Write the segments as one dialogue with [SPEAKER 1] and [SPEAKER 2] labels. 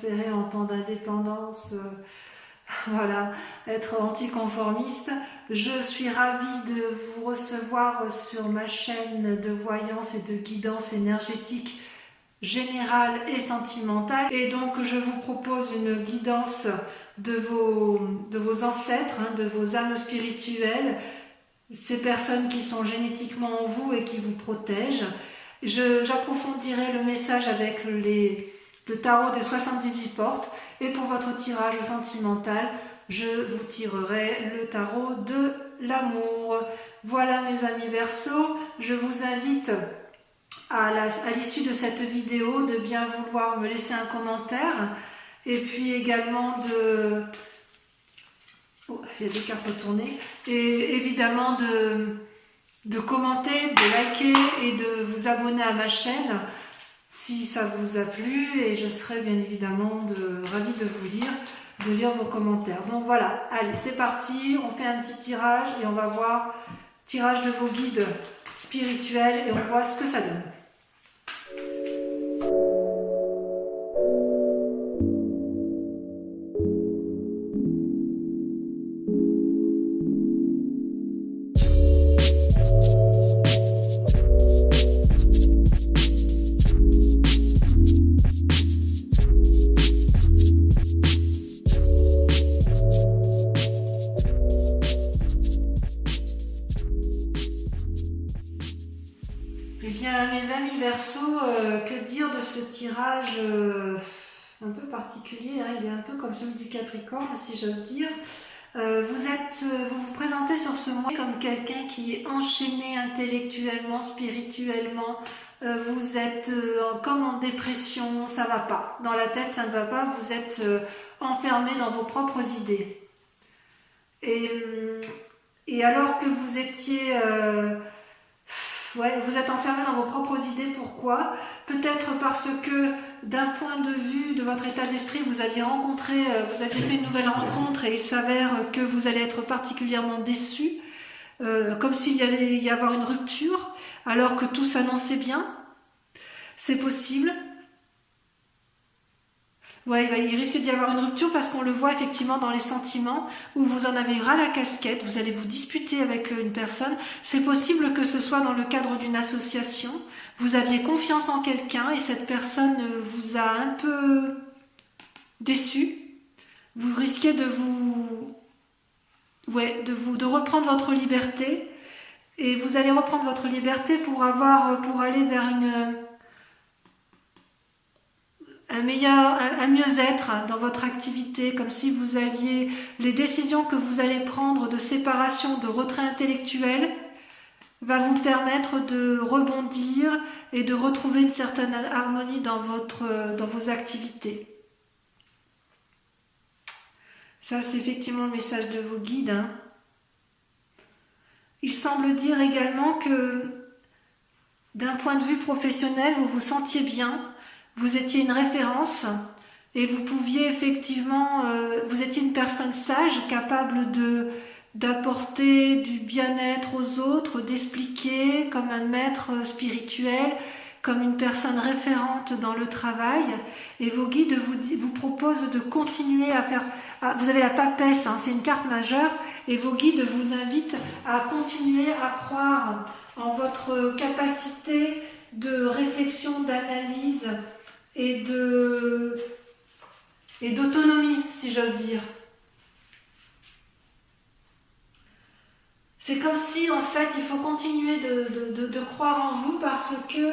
[SPEAKER 1] préféré en temps d'indépendance, voilà, être anticonformiste. Je suis ravie de vous recevoir sur ma chaîne de voyance et de guidance énergétique générale et sentimentale. Et donc je vous propose une guidance de vos ancêtres, de vos âmes spirituelles, ces personnes qui sont génétiquement en vous et qui vous protègent. J'approfondirai le message avec le tarot des 78 portes. Et pour votre tirage sentimental, je vous tirerai le tarot de l'amour. Voilà mes amis Verseaux, je vous invite à l'issue de cette vidéo de bien vouloir me laisser un commentaire et puis également de... Oh, il y a des cartes retournées. Et évidemment de commenter, de liker et de vous abonner à ma chaîne si ça vous a plu, et je serai bien évidemment ravie de vous lire vos commentaires. Donc voilà, allez, c'est parti, on fait un petit tirage et on va voir tirage de vos guides spirituels et on voit ce que ça donne. Eh bien, mes amis Verseaux, que dire de ce tirage un peu particulier, hein, il est un peu comme celui du Capricorne, si j'ose dire. Vous vous présentez sur ce mois comme quelqu'un qui est enchaîné intellectuellement, spirituellement. Vous êtes comme en dépression, ça va pas. Dans la tête, ça ne va pas, vous êtes enfermé dans vos propres idées. Et alors que vous étiez... Ouais, vous êtes enfermé dans vos propres idées, pourquoi? Peut-être parce que d'un point de vue de votre état d'esprit, vous aviez fait une nouvelle rencontre et il s'avère que vous allez être particulièrement déçu, comme s'il y allait y avoir une rupture, alors que tout s'annonçait bien. C'est possible. Ouais, il risque d'y avoir une rupture parce qu'on le voit effectivement dans les sentiments où vous en avez ras la casquette, vous allez vous disputer avec une personne. C'est possible que ce soit dans le cadre d'une association. Vous aviez confiance en quelqu'un et cette personne vous a un peu déçu. Vous risquez de reprendre votre liberté et vous allez reprendre votre liberté pour aller vers un mieux-être dans votre activité, comme si vous alliez, les décisions que vous allez prendre de séparation, de retrait intellectuel, va vous permettre de rebondir et de retrouver une certaine harmonie dans vos activités. Ça, c'est effectivement le message de vos guides, hein. Il semble dire également que d'un point de vue professionnel, vous vous sentiez bien. Vous étiez une référence et vous pouviez effectivement, vous étiez une personne sage, capable d'apporter du bien-être aux autres, d'expliquer comme un maître spirituel, comme une personne référente dans le travail. Et vos guides vous proposent de continuer à faire... vous avez la papesse, hein, c'est une carte majeure, et vos guides vous invitent à continuer à croire en votre capacité de réflexion, d'analyse, et d'autonomie, si j'ose dire. C'est comme si, en fait, il faut continuer de croire en vous parce que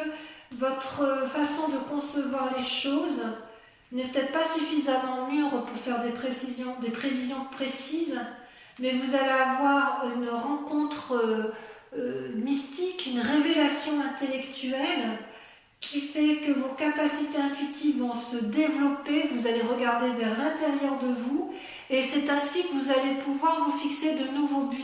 [SPEAKER 1] votre façon de concevoir les choses n'est peut-être pas suffisamment mûre pour faire des prévisions précises, mais vous allez avoir une rencontre mystique, une révélation intellectuelle qui fait que vos capacités intuitives vont se développer, vous allez regarder vers l'intérieur de vous et c'est ainsi que vous allez pouvoir vous fixer de nouveaux buts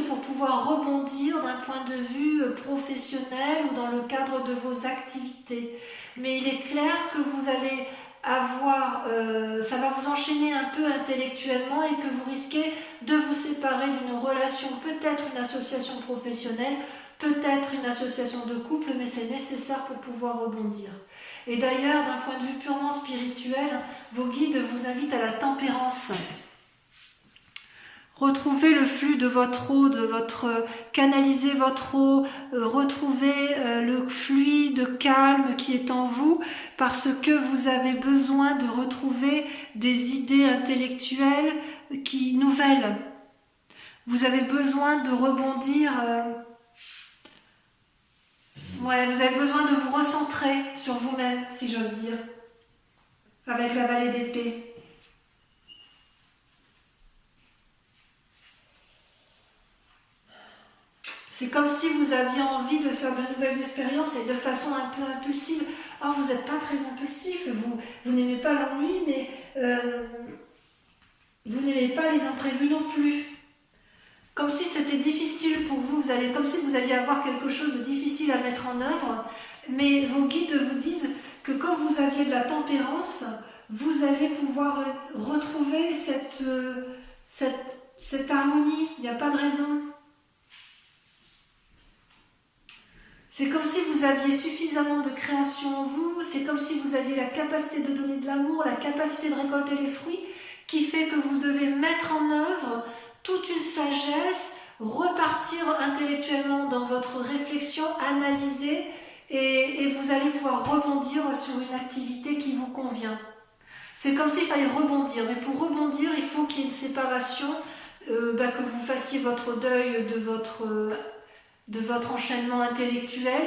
[SPEAKER 1] pour pouvoir rebondir d'un point de vue professionnel ou dans le cadre de vos activités. Mais il est clair que vous allez ça va vous enchaîner un peu intellectuellement et que vous risquez de vous séparer d'une relation, peut-être une association professionnelle, peut-être une association de couple, mais c'est nécessaire pour pouvoir rebondir. Et d'ailleurs, d'un point de vue purement spirituel, vos guides vous invitent à la tempérance. Retrouvez le flux de votre eau, canalisez votre eau, retrouvez le fluide calme qui est en vous, parce que vous avez besoin de retrouver des idées intellectuelles nouvelles. Vous avez besoin de rebondir. Vous avez besoin de vous recentrer sur vous-même, si j'ose dire, avec la vallée d'épée. C'est comme si vous aviez envie de faire de nouvelles expériences et de façon un peu impulsive. Or, vous n'êtes pas très impulsif, vous n'aimez pas l'ennui, mais vous n'aimez pas les imprévus non plus. Comme si c'était difficile pour vous, comme si vous alliez avoir quelque chose de difficile à mettre en œuvre, mais vos guides vous disent que quand vous aviez de la tempérance, vous allez pouvoir retrouver cette harmonie, il n'y a pas de raison. C'est comme si vous aviez suffisamment de création en vous, c'est comme si vous aviez la capacité de donner de l'amour, la capacité de récolter les fruits, qui fait que vous devez mettre en œuvre toute une sagesse, repartir intellectuellement dans votre réflexion, analyser, et vous allez pouvoir rebondir sur une activité qui vous convient. C'est comme s'il fallait rebondir, mais pour rebondir, il faut qu'il y ait une séparation, que vous fassiez votre deuil de votre enchaînement intellectuel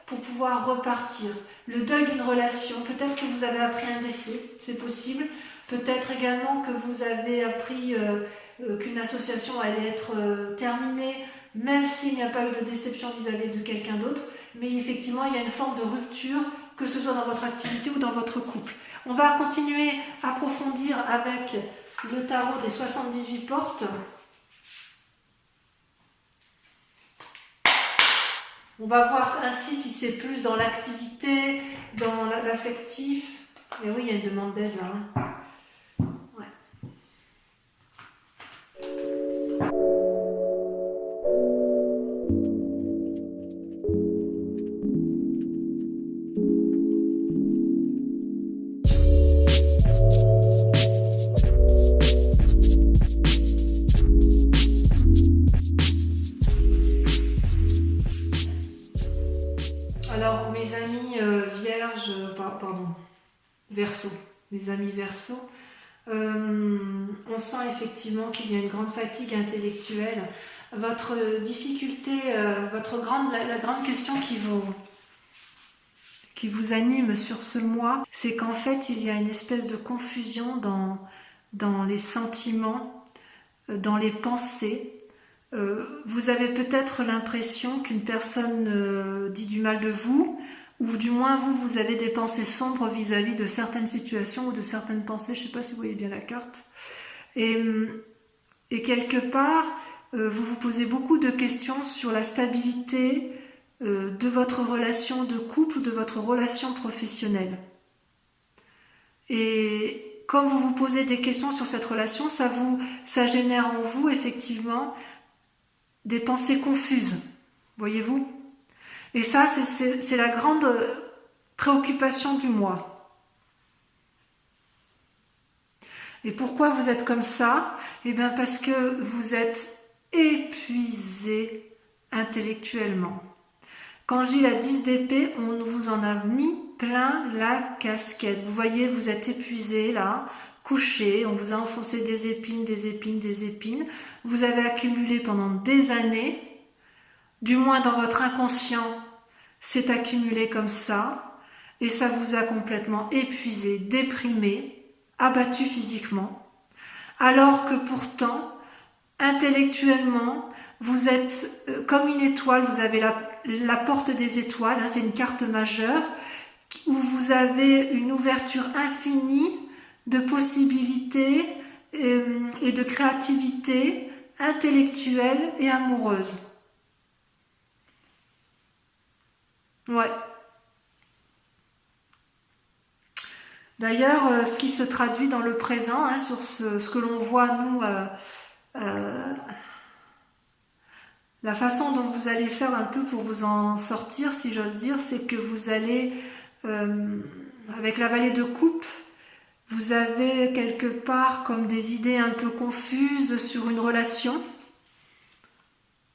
[SPEAKER 1] pour pouvoir repartir. Le deuil d'une relation, peut-être que vous avez appris un décès, c'est possible. Peut-être également que vous avez appris qu'une association allait être terminée, même s'il n'y a pas eu de déception vis-à-vis de quelqu'un d'autre. Mais effectivement, il y a une forme de rupture, que ce soit dans votre activité ou dans votre couple. On va continuer à approfondir avec le tarot des 78 portes. On va voir ainsi si c'est plus dans l'activité, dans l'affectif. Mais oui, il y a une demande d'aide là. Ouais. Alors, mes amis Verseau, mes amis Verseau, on sent effectivement qu'il y a une grande fatigue intellectuelle. Votre difficulté, la grande question qui vous anime sur ce mois, c'est qu'en fait, il y a une espèce de confusion dans les sentiments, dans les pensées. Vous avez peut-être l'impression qu'une personne dit du mal de vous, ou du moins vous avez des pensées sombres vis-à-vis de certaines situations ou de certaines pensées, je ne sais pas si vous voyez bien la carte. Et quelque part, vous vous posez beaucoup de questions sur la stabilité de votre relation de couple ou de votre relation professionnelle. Et quand vous vous posez des questions sur cette relation, ça génère en vous effectivement des pensées confuses, voyez-vous? Et ça, c'est la grande préoccupation du mois. Et pourquoi vous êtes comme ça? Eh bien parce que vous êtes épuisé intellectuellement. Quand j'ai la 10 d'épée, on vous en a mis plein la casquette. Vous voyez, vous êtes épuisé là, couché, on vous a enfoncé des épines, des épines, des épines. Vous avez accumulé pendant des années, du moins dans votre inconscient, c'est accumulé comme ça, et ça vous a complètement épuisé, déprimé, abattu physiquement, alors que pourtant, intellectuellement, vous êtes comme une étoile, vous avez la porte des étoiles, hein, c'est une carte majeure, où vous avez une ouverture infinie de possibilités et de créativité intellectuelle et amoureuse. Ouais. D'ailleurs, ce qui se traduit dans le présent, hein, sur ce que l'on voit, nous, la façon dont vous allez faire un peu pour vous en sortir, si j'ose dire, c'est que vous allez avec la vallée de coupe, vous avez quelque part comme des idées un peu confuses sur une relation.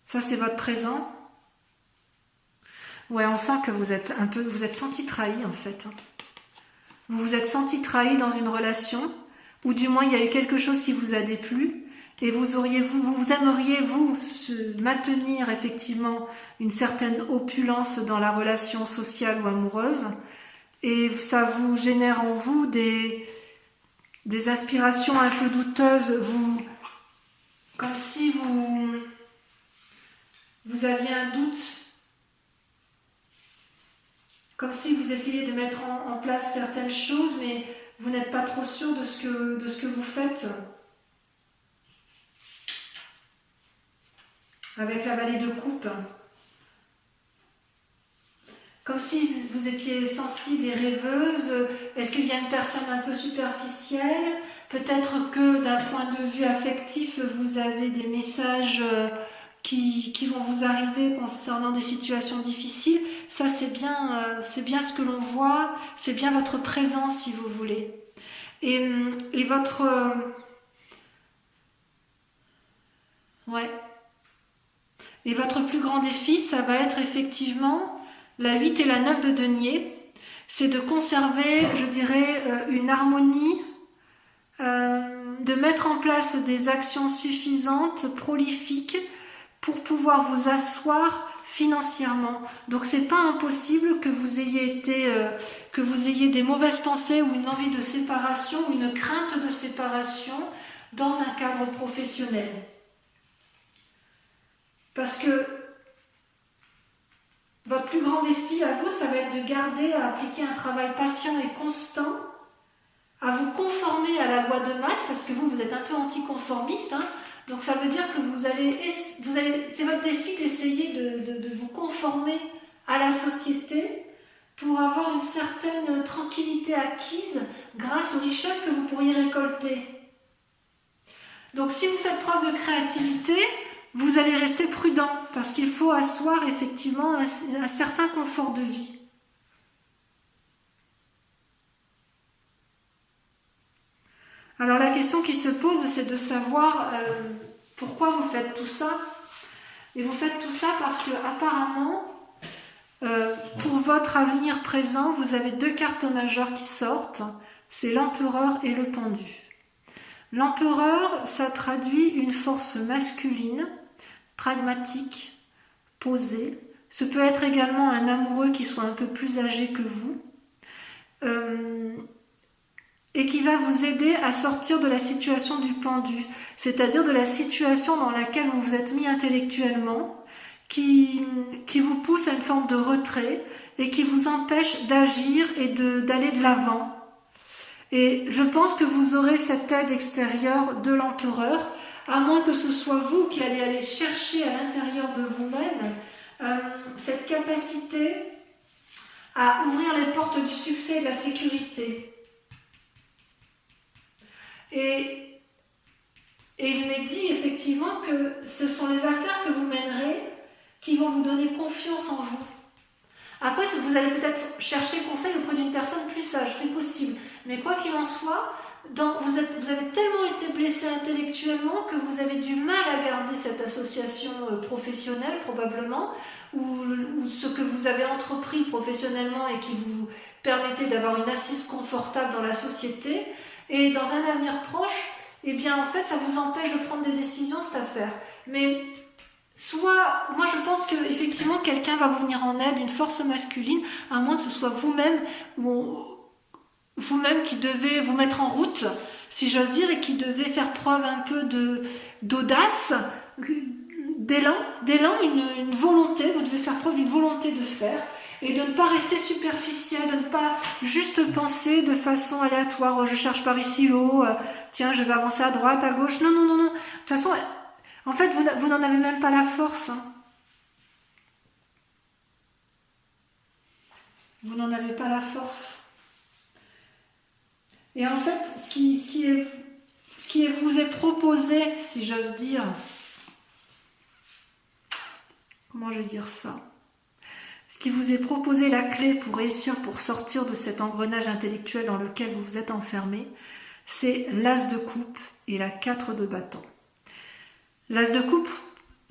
[SPEAKER 1] Ça, c'est votre présent. Ouais, on sent que vous êtes senti trahi en fait. Vous vous êtes senti trahi dans une relation, ou du moins il y a eu quelque chose qui vous a déplu, et vous aimeriez maintenir effectivement une certaine opulence dans la relation sociale ou amoureuse, et ça vous génère en vous des aspirations un peu douteuses, comme si vous aviez un doute, comme si vous essayez de mettre en place certaines choses, mais vous n'êtes pas trop sûr de ce que vous faites. Avec la vallée de coupe. Comme si vous étiez sensible et rêveuse. Est-ce qu'il y a une personne un peu superficielle? Peut-être que d'un point de vue affectif, vous avez des messages qui vont vous arriver concernant des situations difficiles. Ça, c'est bien ce que l'on voit, c'est bien votre présence, si vous voulez. Et votre... ouais. Et votre plus grand défi, ça va être effectivement la 8 et la 9 de denier. C'est de conserver, je dirais, une harmonie, de mettre en place des actions suffisantes, prolifiques, pour pouvoir vous asseoir financièrement. Donc c'est pas impossible que vous ayez des mauvaises pensées ou une envie de séparation ou une crainte de séparation dans un cadre professionnel. Parce que votre plus grand défi à vous, ça va être de garder à appliquer un travail patient et constant, à vous conformer à la loi de masse, parce que vous êtes un peu anticonformiste, hein. Donc ça veut dire que c'est votre défi d'essayer de vous conformer à la société pour avoir une certaine tranquillité acquise grâce aux richesses que vous pourriez récolter. Donc si vous faites preuve de créativité, vous allez rester prudent parce qu'il faut asseoir effectivement un certain confort de vie. Alors la question qui se pose, c'est de savoir pourquoi vous faites tout ça. Et vous faites tout ça parce que apparemment, pour votre avenir présent, vous avez deux cartes majeures qui sortent. C'est l'empereur et le pendu. L'empereur, ça traduit une force masculine, pragmatique, posée. Ce peut être également un amoureux qui soit un peu plus âgé que vous. Et qui va vous aider à sortir de la situation du pendu, c'est-à-dire de la situation dans laquelle vous vous êtes mis intellectuellement, qui vous pousse à une forme de retrait et qui vous empêche d'agir et d'aller de l'avant. Et je pense que vous aurez cette aide extérieure de l'empereur, à moins que ce soit vous qui allez aller chercher à l'intérieur de vous-même cette capacité à ouvrir les portes du succès et de la sécurité. Et il m'est dit effectivement que ce sont les affaires que vous mènerez qui vont vous donner confiance en vous. Après, vous allez peut-être chercher conseil auprès d'une personne plus sage, c'est possible. Mais quoi qu'il en soit, vous avez tellement été blessé intellectuellement que vous avez du mal à garder cette association professionnelle probablement, ou ce que vous avez entrepris professionnellement et qui vous permettait d'avoir une assise confortable dans la société. Et dans un avenir proche, eh bien en fait ça vous empêche de prendre des décisions cette affaire. Mais moi je pense que effectivement quelqu'un va vous venir en aide, une force masculine, à moins que ce soit vous-même qui devez vous mettre en route, si j'ose dire, et qui devez faire preuve un peu d'audace, d'élan, une volonté, vous devez faire preuve d'une volonté de faire. Et de ne pas rester superficiel, de ne pas juste penser de façon aléatoire, je cherche par ici l'eau, tiens je vais avancer à droite, à gauche, non. De toute façon, en fait vous n'en avez même pas la force. Hein. Vous n'en avez pas la force. Et en fait, ce qui vous est proposé, si j'ose dire, comment je vais dire ça ? qui vous est proposé la clé pour réussir, pour sortir de cet engrenage intellectuel dans lequel vous vous êtes enfermé, c'est l'as de coupe et la 4 de bâton. L'as de coupe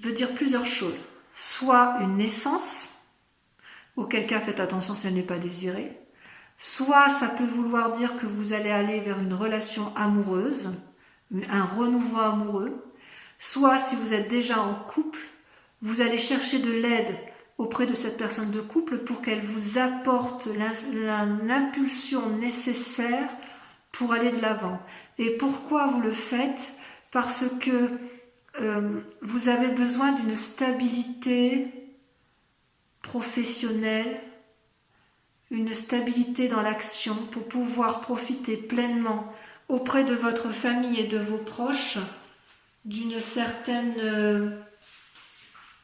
[SPEAKER 1] veut dire plusieurs choses. Soit une naissance, auquel cas faites attention si elle n'est pas désirée. Soit ça peut vouloir dire que vous allez aller vers une relation amoureuse, un renouveau amoureux. Soit si vous êtes déjà en couple, vous allez chercher de l'aide auprès de cette personne de couple pour qu'elle vous apporte l'impulsion nécessaire pour aller de l'avant. Et pourquoi vous le faites? Parce que vous avez besoin d'une stabilité professionnelle, une stabilité dans l'action pour pouvoir profiter pleinement auprès de votre famille et de vos proches d'une certaine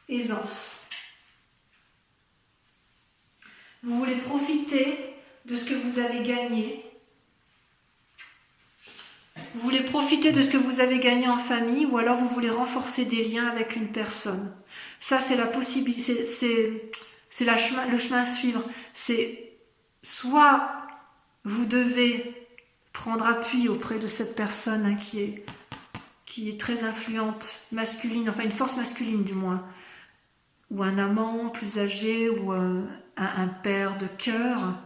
[SPEAKER 1] aisance. Vous voulez profiter de ce que vous avez gagné. Vous voulez profiter de ce que vous avez gagné en famille, ou alors vous voulez renforcer des liens avec une personne. Ça, c'est la possibilité, c'est le chemin à suivre. C'est soit vous devez prendre appui auprès de cette personne qui est très influente, masculine, enfin une force masculine du moins, ou un amant plus âgé, ou un père de cœur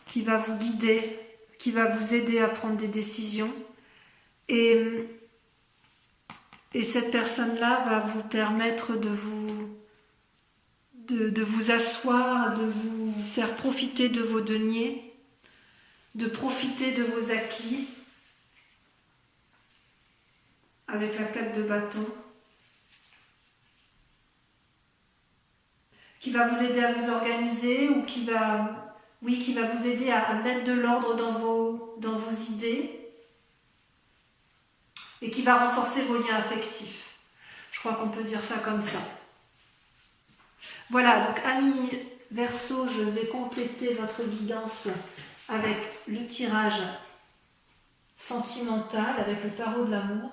[SPEAKER 1] qui va vous guider, qui va vous aider à prendre des décisions. Et cette personne-là va vous permettre de vous asseoir, de vous faire profiter de vos deniers, de profiter de vos acquis, avec la 4 de bâton, qui va vous aider à vous organiser, ou qui va vous aider à mettre de l'ordre dans vos idées, et qui va renforcer vos liens affectifs. Je crois qu'on peut dire ça comme ça. Voilà, donc amis Verseau, je vais compléter votre guidance avec le tirage sentimental, avec le tarot de l'amour.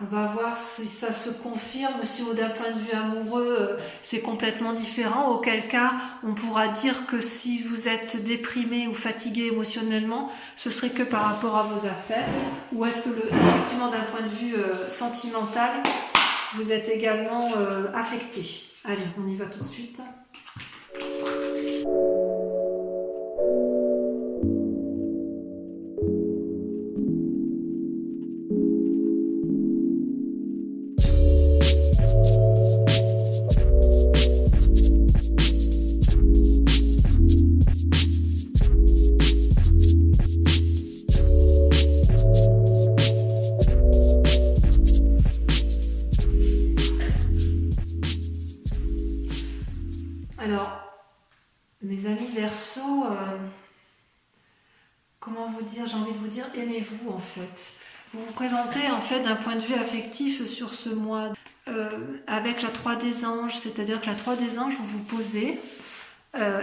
[SPEAKER 1] On va voir si ça se confirme, si d'un point de vue amoureux, c'est complètement différent. Auquel cas, on pourra dire que si vous êtes déprimé ou fatigué émotionnellement, ce serait que par rapport à vos affaires. Ou est-ce que, effectivement, d'un point de vue sentimental, vous êtes également affecté? Allez, on y va tout de suite. Alors, mes amis Verseau, comment vous dire, j'ai envie de vous dire, aimez-vous en fait. Vous vous présentez en fait d'un point de vue affectif sur ce mois avec la 3 des anges, c'est-à-dire que la 3 des anges, vous vous posez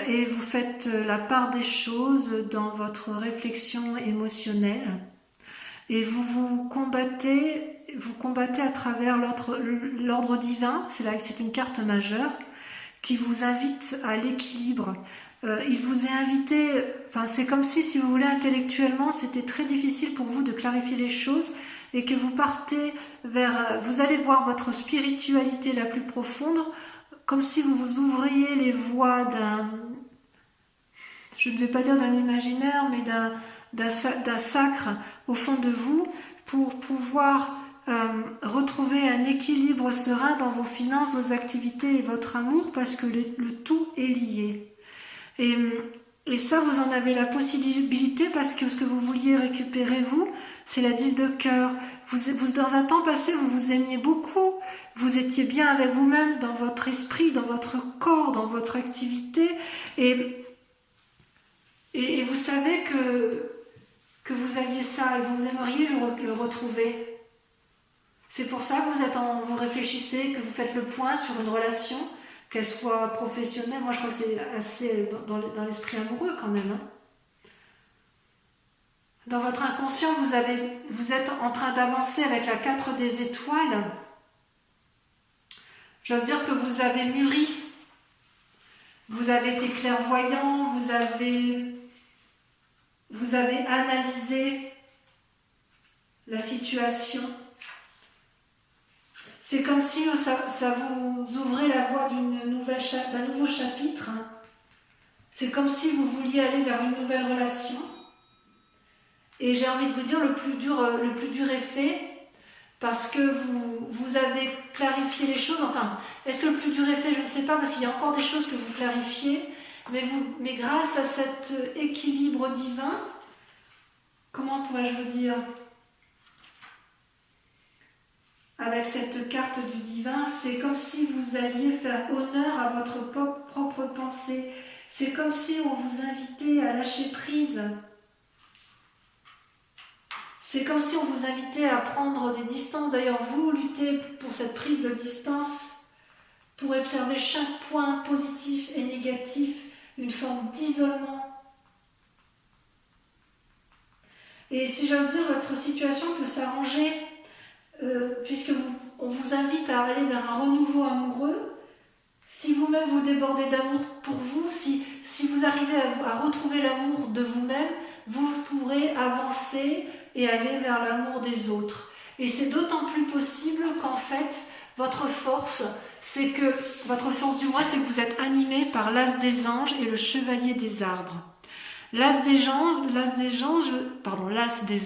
[SPEAKER 1] et vous faites la part des choses dans votre réflexion émotionnelle et vous combattez à travers l'ordre divin, c'est une carte majeure, qui vous invite à l'équilibre. Il vous est invité, c'est comme si vous voulez, intellectuellement, c'était très difficile pour vous de clarifier les choses et que vous partez vous allez voir votre spiritualité la plus profonde, comme si vous vous ouvriez les voies je ne vais pas dire d'un imaginaire, mais d'un sacre au fond de vous pour pouvoir retrouver un équilibre serein dans vos finances, vos activités et votre amour, parce que le tout est lié. Et ça, vous en avez la possibilité parce que ce que vous vouliez récupérer, vous, c'est la 10 de cœur. Vous, dans un temps passé, vous vous aimiez beaucoup, vous étiez bien avec vous-même, dans votre esprit, dans votre corps, dans votre activité, et vous savez que vous aviez ça et vous aimeriez le retrouver. C'est pour ça que vous réfléchissez, que vous faites le point sur une relation, qu'elle soit professionnelle. Moi, je crois que c'est assez dans l'esprit amoureux quand même. Dans votre inconscient, vous êtes en train d'avancer avec la 4 des étoiles. J'ose dire que vous avez mûri. Vous avez été clairvoyant, vous avez analysé la situation. C'est comme si ça vous ouvrait la voie d'un nouveau chapitre. C'est comme si vous vouliez aller vers une nouvelle relation. Et j'ai envie de vous dire, le plus dur est fait, parce que vous avez clarifié les choses. Enfin, est-ce que le plus dur est fait? Je ne sais pas, parce qu'il y a encore des choses que vous clarifiez. Mais grâce à cet équilibre divin, comment pourrais-je vous dire? Avec cette carte du divin, c'est comme si vous alliez faire honneur à votre propre pensée. C'est comme si on vous invitait à lâcher prise. C'est comme si on vous invitait à prendre des distances. D'ailleurs, vous luttez pour cette prise de distance, pour observer chaque point positif et négatif, une forme d'isolement. Et si j'ose dire, votre situation peut s'arranger, puisque on vous invite à aller vers un renouveau amoureux. Si vous-même vous débordez d'amour pour vous, si vous arrivez à retrouver l'amour de vous-même, vous pourrez avancer et aller vers l'amour des autres. Et c'est d'autant plus possible qu'en fait, votre force du moins, c'est que vous êtes animé par l'as des anges et le chevalier des arbres. L'as des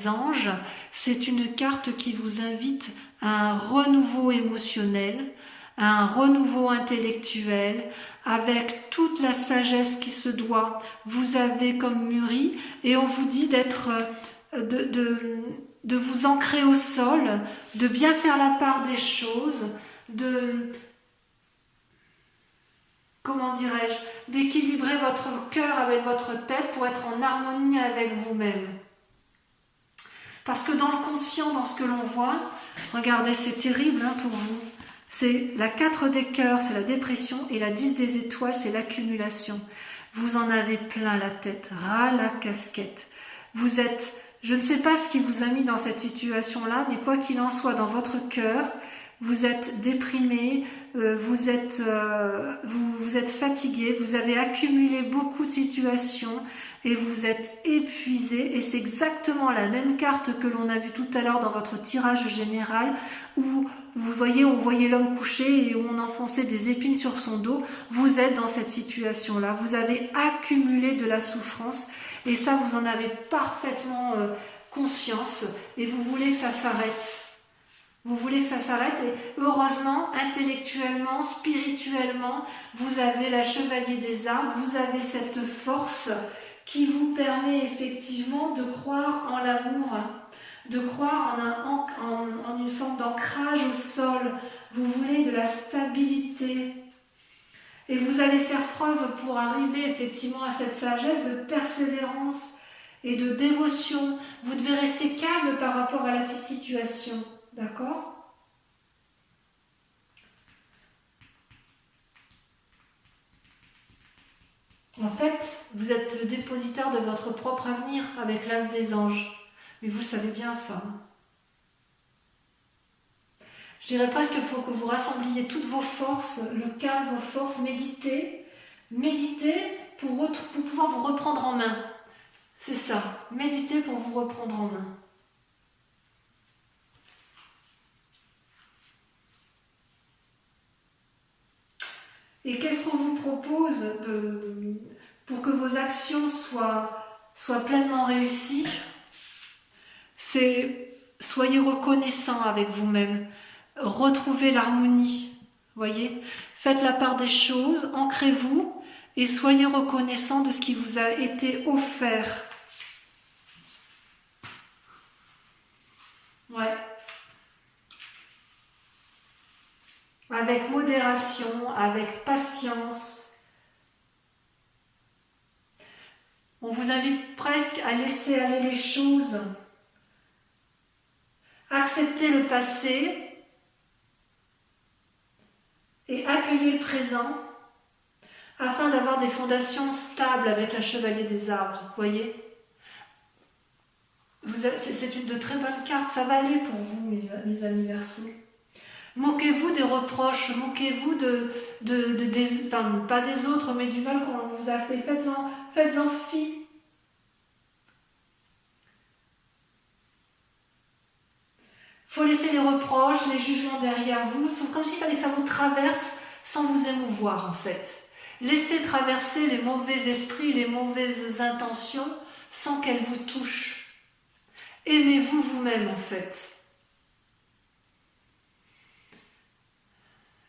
[SPEAKER 1] anges, c'est une carte qui vous invite à un renouveau émotionnel, à un renouveau intellectuel, avec toute la sagesse qui se doit. Vous avez comme mûri, et on vous dit de vous ancrer au sol, de bien faire la part des choses, d'équilibrer votre cœur avec votre tête pour être en harmonie avec vous-même. Parce que dans le conscient, dans ce que l'on voit, regardez, c'est terrible pour vous. C'est la 4 des cœurs, c'est la dépression, et la 10 des étoiles, c'est l'accumulation. Vous en avez plein la tête, ras la casquette. Je ne sais pas ce qui vous a mis dans cette situation-là, mais quoi qu'il en soit, dans votre cœur, vous êtes déprimé, vous êtes fatigué, vous avez accumulé beaucoup de situations et vous êtes épuisé, et c'est exactement la même carte que l'on a vue tout à l'heure dans votre tirage général, où on voyait l'homme couché et où on enfonçait des épines sur son dos. Vous êtes dans cette situation-là, vous avez accumulé de la souffrance, et ça vous en avez parfaitement conscience, et vous voulez que ça s'arrête. Vous voulez que ça s'arrête, et heureusement, intellectuellement, spirituellement, vous avez la chevalier des arbres, vous avez cette force qui vous permet effectivement de croire en l'amour, de croire en une forme d'ancrage au sol. Vous voulez de la stabilité. Et vous allez faire preuve pour arriver effectivement à cette sagesse de persévérance et de dévotion. Vous devez rester calme par rapport à la situation. D'accord ? En fait, vous êtes le dépositaire de votre propre avenir avec l'as des anges. Mais vous savez bien ça. Je dirais presque qu'il faut que vous rassembliez toutes vos forces, le calme, vos forces, méditez pour pouvoir vous reprendre en main. C'est ça, méditez pour vous reprendre en main. Et qu'est-ce qu'on vous propose pour que vos actions soient pleinement réussies? C'est soyez reconnaissant avec vous-même, retrouvez l'harmonie, voyez, faites la part des choses, ancrez-vous et soyez reconnaissant de ce qui vous a été offert. Ouais. Avec modération, avec patience. On vous invite presque à laisser aller les choses, accepter le passé et accueillir le présent afin d'avoir des fondations stables avec la chevalier des arbres, voyez. C'est une de très bonnes cartes, ça va aller pour vous, mes amis Verseaux. Moquez-vous des reproches, moquez-vous enfin, pas des autres, mais du mal qu'on vous a fait. Faites-en fi. Il faut laisser les reproches, les jugements derrière vous. C'est comme s'il fallait que ça vous traverse sans vous émouvoir, en fait. Laissez traverser les mauvais esprits, les mauvaises intentions, sans qu'elles vous touchent. Aimez-vous vous-même, en fait.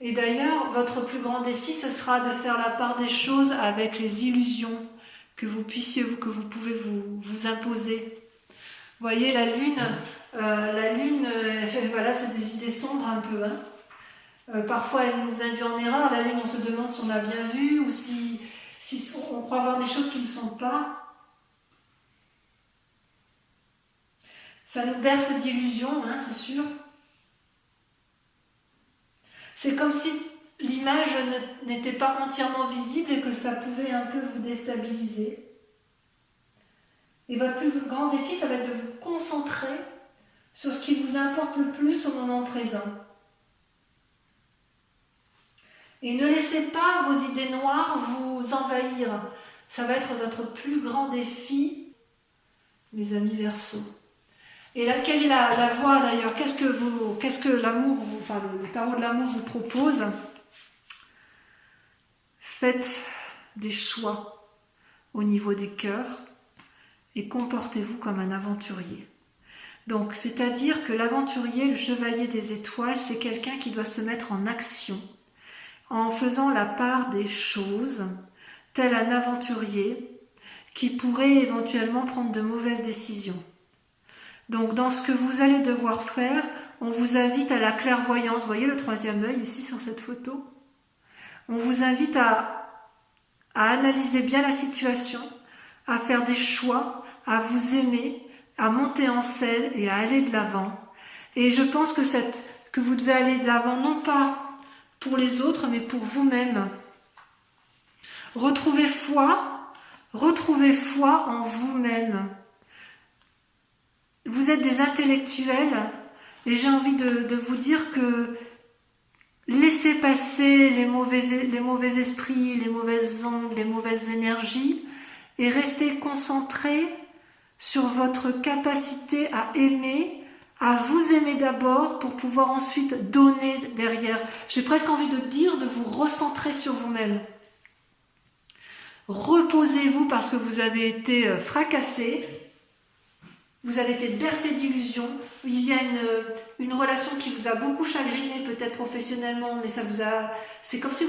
[SPEAKER 1] Et d'ailleurs, votre plus grand défi, ce sera de faire la part des choses avec les illusions que vous pouvez vous imposer. Vous voyez, la lune, voilà, c'est des idées sombres un peu. Hein. Parfois, elle nous induit en erreur. La lune, on se demande si on a bien vu ou si on croit voir des choses qui ne sont pas. Ça nous berce d'illusions, hein, c'est sûr. C'est comme si l'image n'était pas entièrement visible et que ça pouvait un peu vous déstabiliser. Et votre plus grand défi, ça va être de vous concentrer sur ce qui vous importe le plus au moment présent. Et ne laissez pas vos idées noires vous envahir. Ça va être votre plus grand défi, mes amis Verseaux. Et là, quelle est la voie d'ailleurs? Qu'est-ce que l'amour, enfin le tarot de l'amour vous propose? Faites des choix au niveau des cœurs et comportez-vous comme un aventurier. Donc, c'est-à-dire que l'aventurier, le chevalier des étoiles, c'est quelqu'un qui doit se mettre en action en faisant la part des choses, tel un aventurier qui pourrait éventuellement prendre de mauvaises décisions. Donc, dans ce que vous allez devoir faire, on vous invite à la clairvoyance. Vous voyez le troisième œil ici sur cette photo? On vous invite à analyser bien la situation, à faire des choix, à vous aimer, à monter en selle et à aller de l'avant. Et je pense que vous devez aller de l'avant, non pas pour les autres, mais pour vous-même. Retrouvez foi en vous-même. Vous êtes des intellectuels et j'ai envie de vous dire que laissez passer les mauvais esprits, les mauvaises ondes, les mauvaises énergies et restez concentrés sur votre capacité à aimer, à vous aimer d'abord pour pouvoir ensuite donner derrière. J'ai presque envie de dire de vous recentrer sur vous-même. Reposez-vous parce que vous avez été fracassé, vous avez été bercé d'illusions, il y a une relation qui vous a beaucoup chagriné, peut-être professionnellement, mais c'est comme si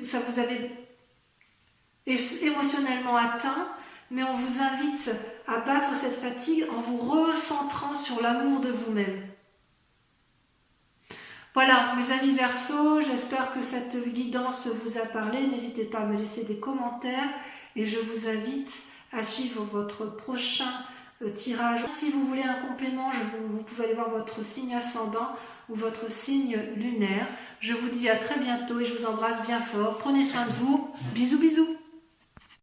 [SPEAKER 1] ça vous avait émotionnellement atteint, mais on vous invite à battre cette fatigue en vous recentrant sur l'amour de vous-même. Voilà, mes amis Verseaux, j'espère que cette guidance vous a parlé. N'hésitez pas à me laisser des commentaires et je vous invite à suivre votre prochain tirage. Si vous voulez un complément, vous pouvez aller voir votre signe ascendant ou votre signe lunaire. Je vous dis à très bientôt et je vous embrasse bien fort. Prenez soin de vous. Bisous, bisous.